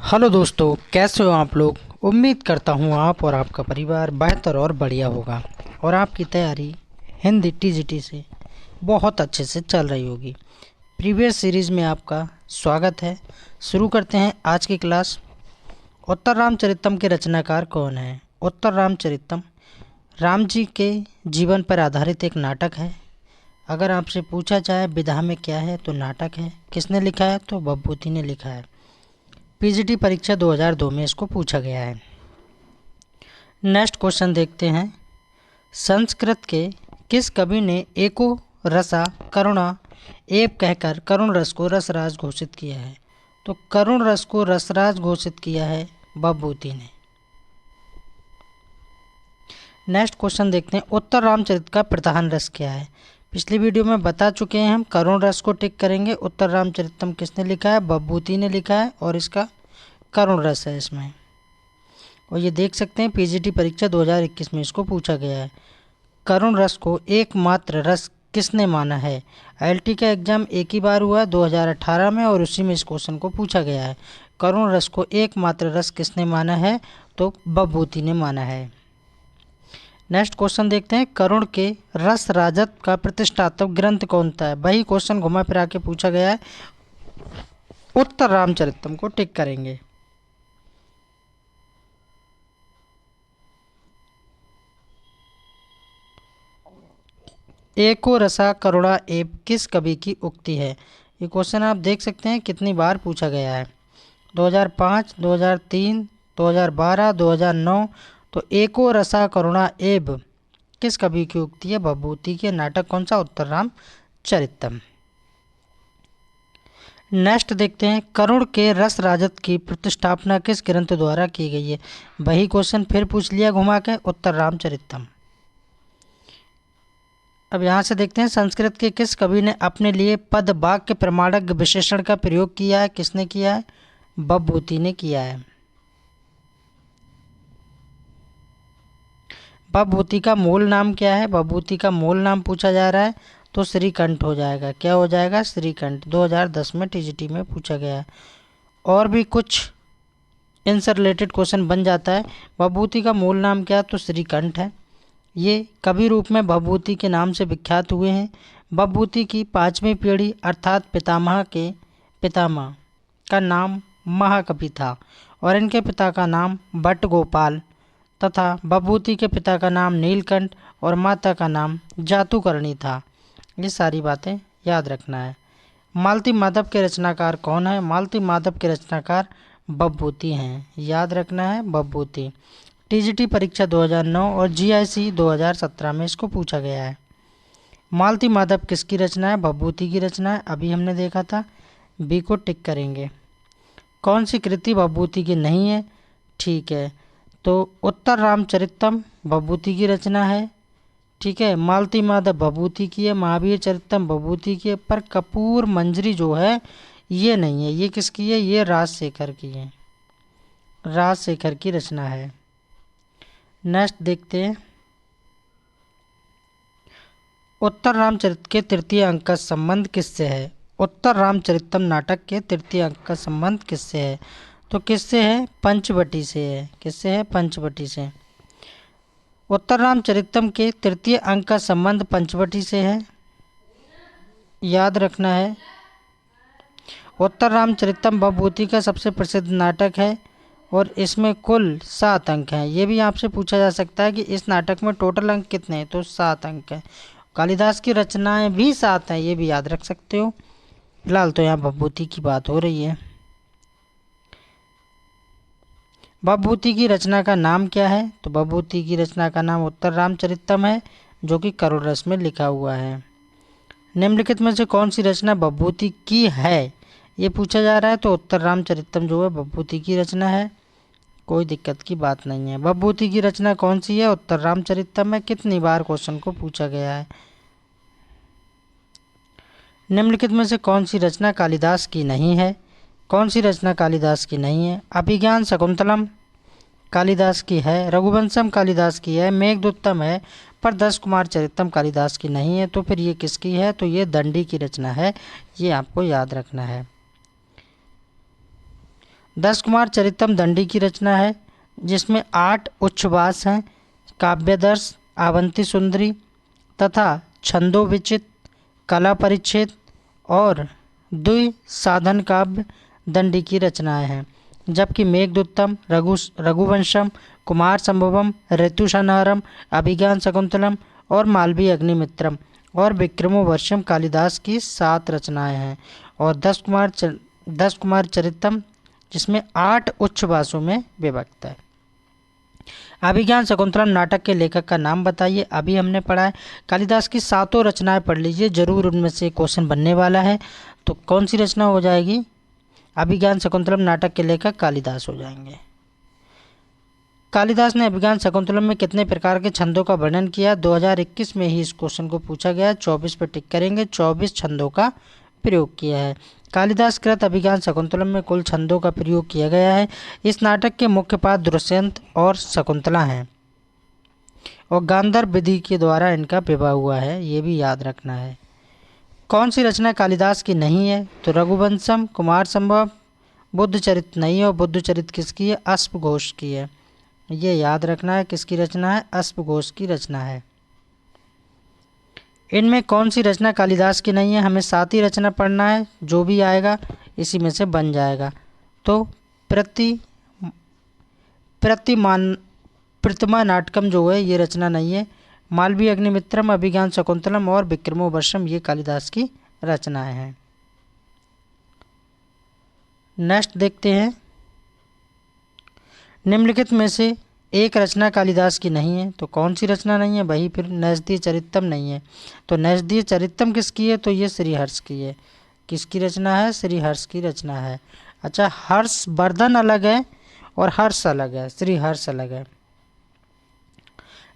Hello दोस्तों, कैसे हो आप लोग। उम्मीद करता हूँ आप और आपका परिवार बेहतर और बढ़िया होगा और आपकी तैयारी हिंदी टीजीटी से बहुत अच्छे से चल रही होगी। प्रीवियस सीरीज़ में आपका स्वागत है। शुरू करते हैं आज की क्लास। उत्तर रामचरितम के रचनाकार कौन है। उत्तर रामचरितम राम जी के जीवन पर आधारित एक नाटक है। अगर आपसे पूछा जाए विधा में क्या है तो नाटक है। किसने लिखा है तो भवभूति ने लिखा है। पीजीटी परीक्षा 2002 में इसको पूछा गया है। नेक्स्ट क्वेश्चन देखते हैं। संस्कृत के किस कवि ने एको रसा करुणा एव कहकर करुण रस को रसराज घोषित किया है। तो करुण रस को रसराज घोषित किया है भवभूति ने। नेक्स्ट क्वेश्चन देखते हैं। उत्तर रामचरित का प्रधान रस क्या है। पिछली वीडियो में बता चुके हैं हम। करुण रस को टिक करेंगे। उत्तर रामचरितम किसने लिखा है, भवभूति ने लिखा है और इसका करुण रस है इसमें। और ये देख सकते हैं पीजीटी परीक्षा 2021 में इसको पूछा गया है। करुण रस को एकमात्र रस किसने माना है। आईएलटी का एग्जाम एक ही बार हुआ 2018 में और उसी में इस क्वेश्चन को पूछा गया है। करुण रस को एकमात्र रस किसने माना है तो भवभूति ने माना है। नेक्स्ट क्वेश्चन देखते हैं। करुण के रस राजत का प्रतिष्ठात्मक ग्रंथ कौन सा है। वही क्वेश्चन घुमा फिरा के पूछा गया है। उत्तर रामचरितम को टिक करेंगे। एको रसा करुणा एव किस कवि की उक्ति है। ये क्वेश्चन आप देख सकते हैं कितनी बार पूछा गया है। 2005, 2003, 2012, 2009। तो एको रसा करुणा एव किस कवि की उक्ति है। भवभूति के। नाटक कौन सा, उत्तर रामचरितम। नेक्स्ट देखते हैं। करुण के रस राजत की प्रतिष्ठापना किस ग्रंथ द्वारा की गई है। वही क्वेश्चन फिर पूछ लिया घुमा के, उत्तर रामचरितम। अब यहाँ से देखते हैं। संस्कृत के किस कवि ने अपने लिए पद वाक्य प्रमाणक विशेषण का प्रयोग किया है। किसने किया है, भवभूति ने किया है। भवभूति का मूल नाम क्या है। भवभूति का मूल नाम पूछा जा रहा है तो श्रीकंठ हो जाएगा। क्या हो जाएगा, श्रीकंठ। 2010 में टीजीटी में पूछा गया है। और भी कुछ इनसे रिलेटेड क्वेश्चन बन जाता है। भवभूति का मूल नाम क्या है तो श्रीकंठ है। ये कवि रूप में भवभूति के नाम से विख्यात हुए हैं। भवभूति की 5वीं पीढ़ी अर्थात पितामह के पितामह का नाम महाकवि था और इनके पिता का नाम भट्ट गोपाल तथा भवभूति के पिता का नाम नीलकंठ और माता का नाम जातुकर्णी था। ये सारी बातें याद रखना है। मालती माधव के रचनाकार कौन है। मालती माधव के रचनाकार भवभूति हैं। याद रखना है, भवभूति। टीजीटी परीक्षा 2009 और जीआईसी 2017 में इसको पूछा गया है। मालती माधव किसकी रचना है, भवभूति की रचना है। अभी हमने देखा था। बी को टिक करेंगे। कौन सी कृति भवभूति की नहीं है, ठीक है, तो उत्तर रामचरितम भवभूति की रचना है। ठीक है, मालती माधव भवभूति की है। महावीर चरितम भवभूति की है। पर कपूर मंजरी जो है ये नहीं है। ये किसकी है, ये राजशेखर की है। राजशेखर की रचना है। नेक्स्ट देखते हैं। उत्तर रामचरित के तृतीय अंक का संबंध किससे है। उत्तर रामचरितम नाटक के तृतीय अंक का संबंध किससे है तो किससे है, पंचवटी से है। किससे है, पंचवटी से। उत्तर रामचरितम के तृतीय अंक का संबंध पंचवटी से है। याद रखना है। उत्तर रामचरितम भवभूति का सबसे प्रसिद्ध नाटक है और इसमें कुल 7 अंक हैं। ये भी आपसे पूछा जा सकता है कि इस नाटक में टोटल अंक कितने हैं, तो 7 अंक हैं। कालिदास की रचनाएं भी 7 हैं, ये भी याद रख सकते हो। फिलहाल तो यहाँ भवभूति की बात हो रही है। भवभूति की रचना का नाम क्या है तो भवभूति की रचना का नाम उत्तर रामचरितम है, जो कि करुण रस में लिखा हुआ है। निम्नलिखित में से कौन सी रचना भवभूति की है, ये पूछा जा रहा है, तो उत्तर रामचरितम जो है भवभूति की रचना है। कोई दिक्कत की बात नहीं है। भवभूति की रचना कौन सी है, उत्तर रामचरितम है। कितनी बार क्वेश्चन को पूछा गया है। निम्नलिखित में से कौन सी रचना कालिदास की नहीं है। कौन सी रचना कालिदास की नहीं है। अभिज्ञान शकुंतलम कालिदास की है। रघुवंशम कालिदास की है। मेघदूतम है। पर 10 कुमार चरितम कालिदास की नहीं है। तो फिर ये किसकी है, तो ये दंडी की रचना है। ये आपको याद रखना है। दश कुमार चरितम दंडी की रचना है जिसमें 8 उच्छ्वास हैं। काव्यदर्श, आवंती सुंदरी तथा छंदो विचित, कला परिच्छेद और द्विसाधन काव्य दंडी की रचनाएं हैं। जबकि मेघदूतम, रघुवंशम, कुमार संभवम, ऋतुसंहारम, अभिज्ञान शकुंतलम और मालवीय अग्निमित्रम और विक्रमो वर्षम कालिदास की 7 रचनाएं हैं। और दस कुमार चरितम जिसमें 8 उच्छ्वासों में विभक्त है। अभिज्ञान शकुंतलम नाटक के लेखक का नाम बताइए। अभी हमने पढ़ा है। कालिदास की 7 रचनाएं पढ़ लीजिए, जरूर उनमें से क्वेश्चन बनने वाला है। तो कौन सी रचना हो जाएगी? अभिज्ञान शकुंतलम नाटक के लेखक कालिदास हो जाएंगे। कालिदास ने अभिज्ञान शकुंतलम में कितने प्रकार के छंदों का वर्णन किया? 2021 में ही इस क्वेश्चन को पूछा गया है। 24 पर टिक करेंगे। 24 छंदों का प्रयोग किया है। कालिदास कृत अभिज्ञान शकुंतलम में कुल छंदों का प्रयोग किया गया है। इस नाटक के मुख्य पात्र दुष्यंत और शकुंतला हैं और गांधार विधि के द्वारा इनका विवाह हुआ है, ये भी याद रखना है। कौन सी रचना कालिदास की नहीं है? तो रघुवंशम, कुमार संभव, बुद्ध चरित नहीं है। और बुद्ध चरित किसकी है? अश्वघोष की है। ये याद रखना है। किसकी रचना है? अश्वघोष की रचना है। इनमें कौन सी रचना कालिदास की नहीं है? हमें 7 ही रचना पढ़ना है, जो भी आएगा इसी में से बन जाएगा। तो प्रतिमा नाटकम जो है ये रचना नहीं है। मालवीय अग्निमित्रम, अभिज्ञान शकुंतलम और विक्रमो वर्षम ये कालिदास की रचनाएं हैं। नेक्स्ट देखते हैं। निम्नलिखित में से एक रचना कालिदास की नहीं है। तो कौन सी रचना नहीं है? वही फिर नैषधीय चरितम नहीं है। तो नैषधीय चरितम किसकी है? तो ये श्रीहर्ष की है। किसकी रचना है? श्रीहर्ष की रचना है। अच्छा, हर्षवर्धन अलग है और हर्ष अलग है, श्रीहर्ष अलग है।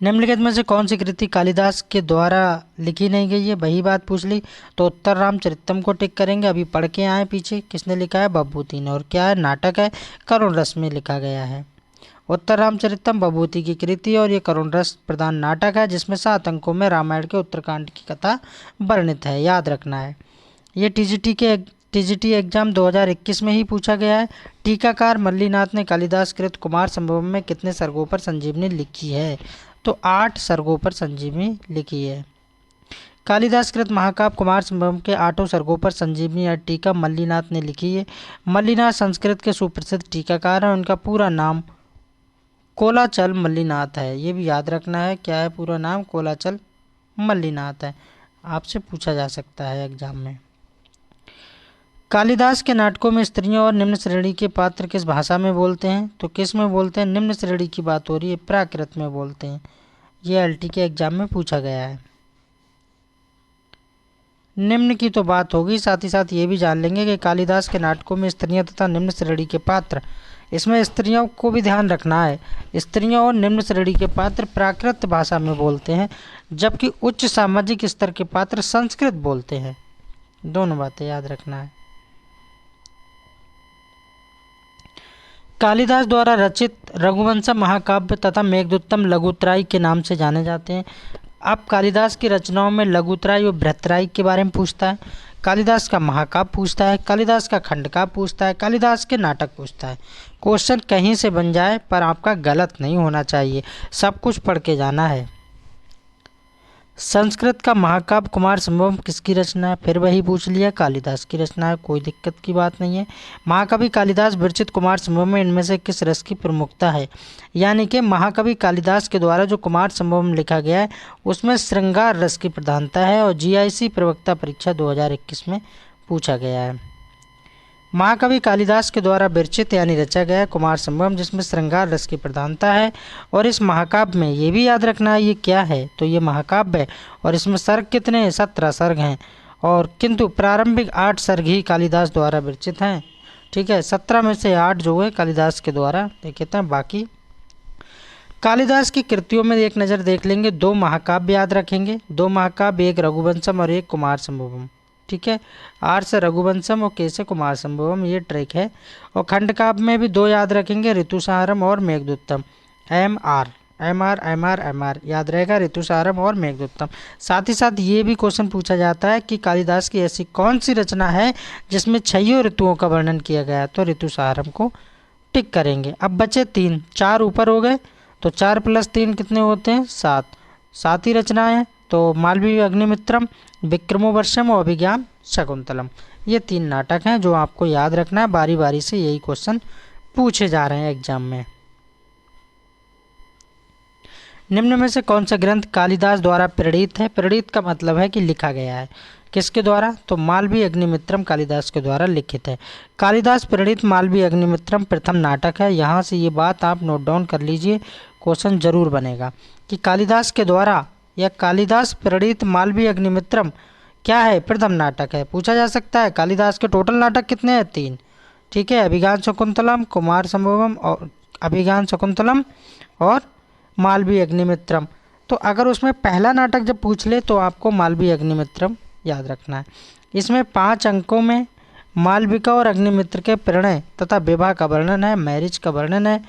निम्नलिखित में से कौन सी कृति कालिदास के द्वारा लिखी नहीं गई है? वही बात पूछ ली। तो उत्तर रामचरितम को टिक करेंगे। अभी पढ़ के आए पीछे, किसने लिखा है? बभूति ने। और क्या है? नाटक है, करुण रस में लिखा गया है। उत्तर रामचरितम बभूति की कृति और ये करुण रस प्रधान नाटक है जिसमें 7 अंकों में रामायण के उत्तरकांड की कथा वर्णित है, याद रखना है। ये टीजीटी एग्जाम 2021 में ही पूछा गया है। टीकाकार मल्लीनाथ ने कालिदास कृत कुमार संभवम में कितने सर्गों पर संजीवनी लिखी है? तो 8 सर्गों पर संजीवनी लिखी है। कालिदास कृत महाकाव्य कुमार संभवम के 8 सर्गों पर संजीवनी या टीका मल्लीनाथ ने लिखी है। मल्लीनाथ संस्कृत के सुप्रसिद्ध टीकाकार हैं। उनका पूरा नाम कोलाचल मल्लीनाथ है, ये भी याद रखना है। क्या है पूरा नाम? कोलाचल मल्लीनाथ है। आपसे पूछा जा सकता है एग्जाम में। कालिदास के नाटकों में स्त्रियों और निम्न श्रेणी के पात्र किस भाषा में बोलते हैं? तो किस में बोलते हैं? निम्न श्रेणी की बात हो रही है, प्राकृत में बोलते हैं। ये एलटी के एग्जाम में पूछा गया है। निम्न की तो बात होगी, साथ ही साथ ये भी जान लेंगे कि कालिदास के नाटकों में स्त्रियां तथा निम्न श्रेणी के पात्र, इसमें स्त्रियों को भी ध्यान रखना है। स्त्रियों और निम्न श्रेणी के पात्र प्राकृत भाषा में बोलते हैं, जबकि उच्च सामाजिक स्तर के पात्र संस्कृत बोलते हैं। दोनों बातें याद रखना है। कालिदास द्वारा रचित रघुवंशम महाकाव्य तथा मेघदूतम लघुत्राई के नाम से जाने जाते हैं। अब कालिदास की रचनाओं में लघुत्राई और बृहत्राई के बारे में पूछता है। कालिदास का महाकाव्य पूछता है, कालिदास का खंडकाव्य पूछता है, कालिदास के नाटक पूछता है। क्वेश्चन कहीं से बन जाए पर आपका गलत नहीं होना चाहिए, सब कुछ पढ़ के जाना है। संस्कृत का महाकाव्य कुमार संभवम किसकी रचना है? फिर वही पूछ लिया, कालिदास की रचना है, कोई दिक्कत की बात नहीं है। महाकवि कालिदास विरचित कुमार संभवम में इनमें से किस रस की प्रमुखता है? यानी कि महाकवि कालिदास के द्वारा जो कुमार संभवम लिखा गया है उसमें श्रृंगार रस की प्रधानता है और जीआईसी प्रवक्ता परीक्षा 2021 में पूछा गया है। महाकवि कालिदास के द्वारा विरचित यानी रचा गया कुमार संभवम जिसमें श्रृंगार रस की प्रधानता है। और इस महाकाव्य में ये भी याद रखना है ये क्या है, तो ये महाकाव्य है और इसमें सर्ग कितने हैं? 17 सर्ग हैं। और किंतु प्रारंभिक 8 सर्ग ही कालिदास द्वारा विरचित हैं। ठीक है, 17 में से 8 जो है कालिदास के द्वारा लिखित हैं। बाकी कालिदास की कृतियों में एक नज़र देख लेंगे। 2 महाकाव्य याद रखेंगे, 2 महाकाव्य, एक रघुवंशम और एक कुमार संभवम। ठीक है, आर से रघुवंशम और के से कुमार संभवम, ये ट्रिक है। और खंड काव्य में भी 2 याद रखेंगे, ऋतुसंहारम और मेघदूतम, MR। एम आर याद रहेगा, ऋतुसारम और मेघदूतम। साथ ही साथ ये भी क्वेश्चन पूछा जाता है कि कालिदास की ऐसी कौन सी रचना है जिसमें छयों ऋतुओं का वर्णन किया गया है, तो ऋतुसारम को टिक करेंगे। अब बचे 3, 4 ऊपर हो गए, तो 4 + 3 कितने होते हैं, 7। 7 ही रचनाएं हैं, तो मालवीय अग्निमित्रम, विक्रमोर्वशीयम और अभिज्ञान शकुंतलम, ये 3 नाटक हैं जो आपको याद रखना है। बारी बारी से यही क्वेश्चन पूछे जा रहे हैं एग्जाम में। निम्न में से कौन सा ग्रंथ कालिदास द्वारा प्रणीत है? प्रणीत का मतलब है कि लिखा गया है। किसके द्वारा? तो मालवीय अग्निमित्रम कालिदास के द्वारा लिखित है। कालिदास प्रणीत मालवीय अग्निमित्रम प्रथम नाटक है। यहाँ से ये बात आप नोट डाउन कर लीजिए, क्वेश्चन जरूर बनेगा कि कालिदास के द्वारा या कालिदास प्रणीत मालवीय अग्निमित्रम क्या है, प्रथम नाटक है। पूछा जा सकता है कालिदास के टोटल नाटक कितने हैं, 3। ठीक है, अभिज्ञान शकुंतलम, कुमार संभवम और अभिज्ञान शकुंतलम और मालवीय अग्निमित्रम। तो अगर उसमें पहला नाटक जब पूछ ले तो आपको मालवीय अग्निमित्रम याद रखना है। इसमें 5 अंकों में मालविका और अग्निमित्र के प्रणय तथा विवाह का वर्णन है, मैरिज का वर्णन है,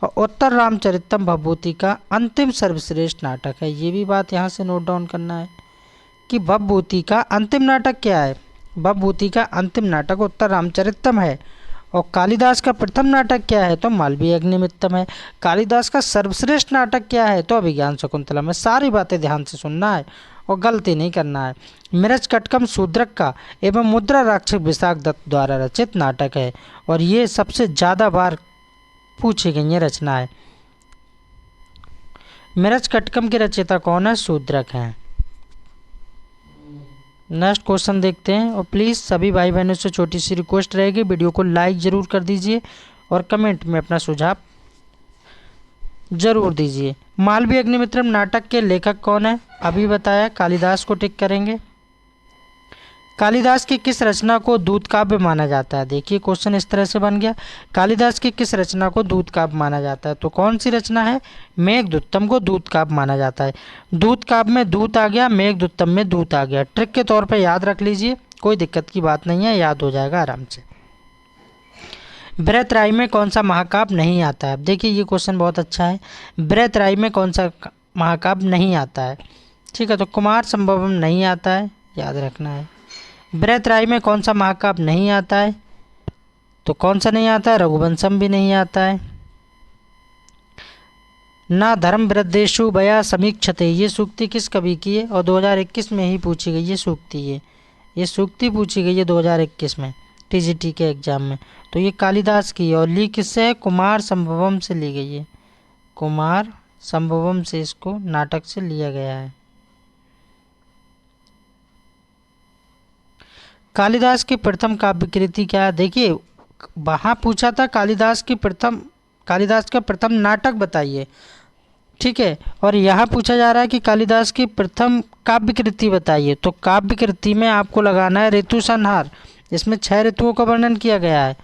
और उत्तर रामचरितम भवभूति का अंतिम सर्वश्रेष्ठ नाटक है। ये भी बात यहाँ से नोट डाउन करना है कि भवभूति का अंतिम नाटक क्या है। भवभूति का अंतिम नाटक उत्तर रामचरितम है। और कालिदास का प्रथम नाटक क्या है, तो मालवीय अग्निमित्रम है। कालिदास का सर्वश्रेष्ठ नाटक क्या है, तो अभिज्ञान शकुंतलम है। सारी बातें ध्यान से सुनना है और गलती नहीं करना है। मिरज कटकम शूद्रक का एवं मुद्रा राक्षस विशाख दत्त द्वारा रचित नाटक है और ये सबसे ज़्यादा बार पूछी गई है रचना है। मिरज कटकम के रचयिता कौन है, शूद्रक हैं। नेक्स्ट क्वेश्चन देखते हैं। और प्लीज़ सभी भाई बहनों से छोटी सी रिक्वेस्ट रहेगी, वीडियो को लाइक ज़रूर कर दीजिए और कमेंट में अपना सुझाव जरूर दीजिए। मालवीय अग्निमित्रम नाटक के लेखक कौन है, अभी बताया, कालिदास को टिक करेंगे। कालिदास की किस रचना को दूत काव्य माना जाता है? देखिए क्वेश्चन इस तरह से बन गया, कालिदास की किस रचना को दूत काव्य माना जाता है, तो कौन सी रचना है, मेघदूतम को दूत काव्य माना जाता है। दूत काव्य में दूत आ गया, मेघदूतम में दूत आ गया। ट्रिक के तौर पर याद रख लीजिए, कोई दिक्कत की बात नहीं है, याद हो जाएगा आराम से। बृहत राई में कौन सा महाकाव्य नहीं आता है? अब देखिए ये क्वेश्चन बहुत अच्छा है। बृहत राई में कौन सा महाकाव्य नहीं आता है? ठीक है, तो कुमार संभवम नहीं आता है, याद रखना है। बृहत राई में कौन सा महाकाव्य नहीं आता है, तो कौन सा नहीं आता है, रघुवंशम भी नहीं आता है। ना धर्म वृद्धेशु बया समीक्षते, ये सूक्ति किस कवि की है और 2021 में ही पूछी गई ये सूक्ति है। ये सूक्ति पूछी गई है 2021 में टीजीटी के एग्जाम में। तो ये कालिदास की है और ली किससे है, कुमार संभवम से ली गई है। कुमार संभवम से इसको नाटक से लिया गया है। कालिदास की प्रथम काव्य कृति क्या है? देखिए वहाँ पूछा था कालिदास का प्रथम नाटक बताइए, ठीक है, और यहाँ पूछा जा रहा है कि कालिदास की प्रथम काव्य कृति बताइए। तो काव्य कृति में आपको लगाना है ऋतु संहार, इसमें 6 ऋतुओं का वर्णन किया गया है।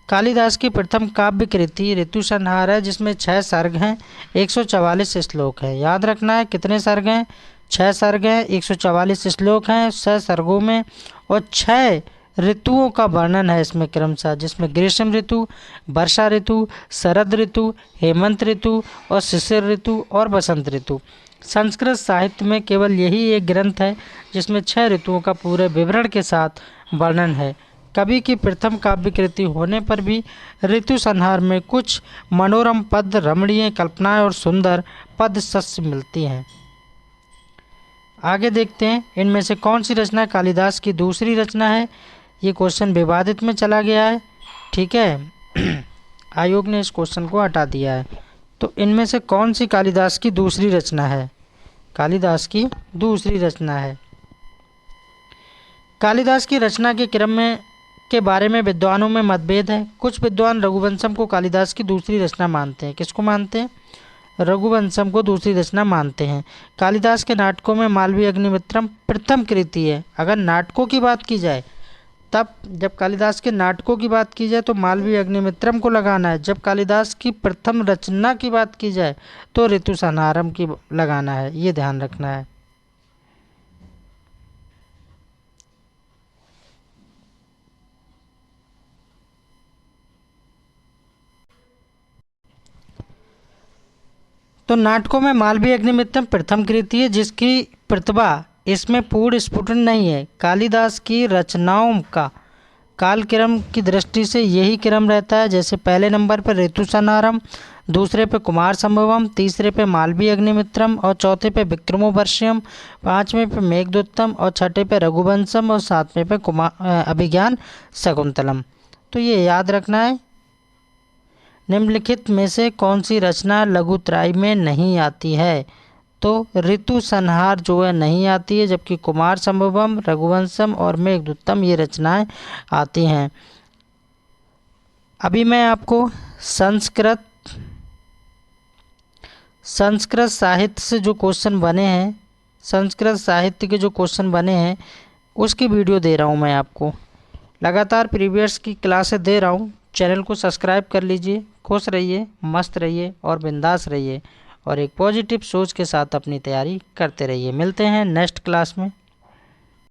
कालिदास की प्रथम काव्य कृति ऋतु संहार है जिसमें 6 सर्ग हैं, 144 श्लोक हैं। याद रखना है कितने सर्ग हैं, 6 सर्ग हैं, 144 श्लोक हैं 6 सर्गों में, और 6 ऋतुओं का वर्णन है इसमें क्रमशः, जिसमें ग्रीष्म ऋतु, वर्षा ऋतु, शरद ऋतु, हेमंत ऋतु और शिशिर ऋतु और बसंत ऋतु। संस्कृत साहित्य में केवल यही एक ग्रंथ है जिसमें 6 ऋतुओं का पूरे विवरण के साथ वर्णन है। कवि की प्रथम काव्य कृति होने पर भी ऋतु संहार में कुछ मनोरम पद, रमणीय कल्पनाएं और सुंदर पद शस्य मिलती हैं। आगे देखते हैं इनमें से कौन सी रचना कालिदास की दूसरी रचना है। ये क्वेश्चन विवादित में चला गया है, ठीक है आयोग ने इस क्वेश्चन को हटा दिया है। तो इनमें से कौन सी कालिदास की दूसरी रचना है? कालिदास की दूसरी रचना है। कालिदास की रचना के क्रम में के बारे में विद्वानों में मतभेद है। कुछ विद्वान रघुवंशम को कालिदास की दूसरी रचना मानते हैं। किसको मानते हैं? रघुवंशम को दूसरी रचना मानते हैं। कालिदास के नाटकों में मालवीय अग्निमित्रम प्रथम कृति है। अगर नाटकों की बात की जाए तब, जब कालिदास के नाटकों की बात की जाए तो मालवीय अग्निमित्रम को लगाना है। जब कालिदास की प्रथम रचना की बात की जाए तो ऋतु संहारम की लगाना है, ये ध्यान रखना है। तो नाटकों में मालवीय अग्निमित्रम प्रथम कृति है जिसकी प्रतिभा इसमें पूर्ण स्फुटन नहीं है। कालिदास की रचनाओं का कालक्रम की दृष्टि से यही क्रम रहता है, जैसे पहले नंबर पर ऋतुसंहारम, दूसरे पे कुमार संभवम, तीसरे पे मालवीय अग्निमित्रम और चौथे पे विक्रमोर्वशीयम, पांचवें पे मेघदूतम और छठे पे रघुवंशम और सातवें पे अभिज्ञान शकुंतलम। तो ये याद रखना है। निम्नलिखित में से कौन सी रचना लघुत्राई में नहीं आती है? तो ऋतु संहार जो है नहीं आती है, जबकि कुमार संभवम, रघुवंशम और मेघदूतम ये रचनाएं आती हैं। अभी मैं आपको संस्कृत साहित्य से जो क्वेश्चन बने हैं, संस्कृत साहित्य के जो क्वेश्चन बने हैं उसकी वीडियो दे रहा हूँ मैं आपको। लगातार प्रीवियस की क्लासेस दे रहा हूँ। चैनल को सब्सक्राइब कर लीजिए। खुश रहिए, मस्त रहिए और बिंदास रहिए और एक पॉजिटिव सोच के साथ अपनी तैयारी करते रहिए। मिलते हैं नेक्स्ट क्लास में।